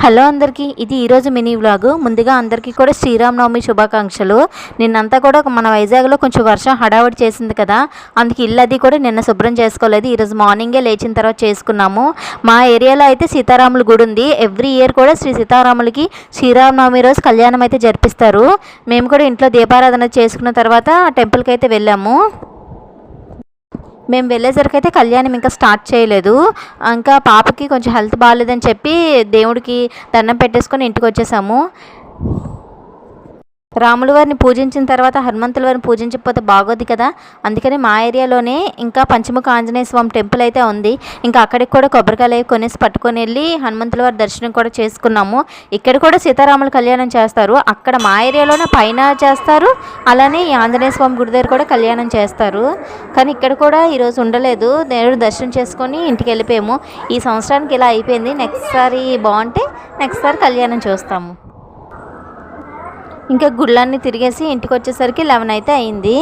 Hello అందరికీ, ఇది ఈరోజు మినీ వ్లాగ్. ముందుగా అందరికీ కూడా శ్రీరామనవమి శుభాకాంక్షలు. నిన్నంతా కూడా మన వైజాగ్లో కొంచెం వర్షం హడావుడి చేసింది కదా, అందుకే ఇల్లు అది కూడా నిన్న శుభ్రం చేసుకోలేదు. ఈరోజు మార్నింగే లేచిన తర్వాత చేసుకున్నాము. మా ఏరియాలో అయితే సీతారాముల గుడి ఉంది. ఎవ్రీ ఇయర్ కూడా శ్రీ సీతారాములకి శ్రీరామనవమి రోజు కళ్యాణం అయితే జరిపిస్తారు. మేము కూడా ఇంట్లో దీపారాధన చేసుకున్న తర్వాత టెంపుల్కి అయితే వెళ్ళాము. మేము వెళ్ళేసరికి అయితే కళ్యాణం ఇంకా స్టార్ట్ చేయలేదు. ఇంకా పాపకి కొంచెం హెల్త్ బాగాలేదని చెప్పి దేవుడికి దండం పెట్టేసుకొని ఇంటికి వచ్చేసాము. రాముల వారిని పూజించిన తర్వాత హనుమంతుల వారిని పూజించకపోతే బాగోదు కదా, అందుకని మా ఏరియాలోనే ఇంకా పంచముఖ ఆంజనేయ స్వామి టెంపుల్ అయితే ఉంది. ఇంకా అక్కడికి కూడా కొబ్బరికాయలు కొనేసి పట్టుకొని వెళ్ళి హనుమంతుల వారి దర్శనం కూడా చేసుకున్నాము. ఇక్కడ కూడా సీతారాముల కళ్యాణం చేస్తారు. అక్కడ మా ఏరియాలోనే పైన చేస్తారు, అలానే ఈ ఆంజనేయ స్వామి గుడి దగ్గర కూడా కళ్యాణం చేస్తారు. కానీ ఇక్కడ కూడా ఈరోజు ఉండలేదు, దేవుడు దర్శనం చేసుకొని ఇంటికి వెళ్ళిపోయాము. ఈ సంవత్సరానికి ఇలా అయిపోయింది. నెక్స్ట్ సారి బాగుంటే నెక్స్ట్ సారి కళ్యాణం చూస్తాము. ఇంకా గుళ్ళన్నీ తిరిగేసి ఇంటికి వచ్చేసరికి 11 అయితే అయింది.